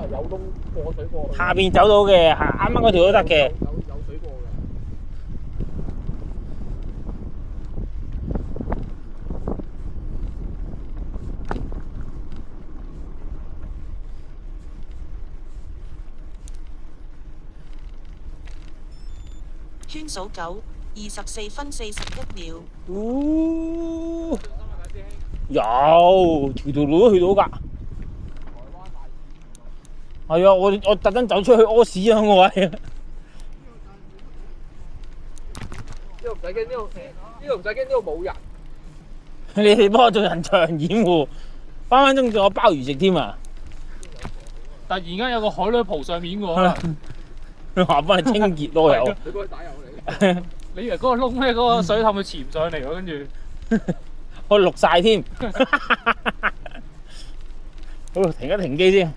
個係有窿過水過去。下邊走到嘅，啱啱嗰條都得嘅。有水過嘅。圈數9，24分41秒。有條路都去到㗎。係啊，我特登走出去屙屎啊！我位。呢度唔使驚，呢度唔使驚，呢度冇人。你哋幫我做人場掩護，分鐘叫我鮑魚食添啊！突然間有個海女蒲上面喎，佢話幫你清潔咯又。你幫佢打油嚟。你以為嗰個窿咧，嗰個水氹佢潛上嚟喎，跟住我錄晒添。好，停一停機先。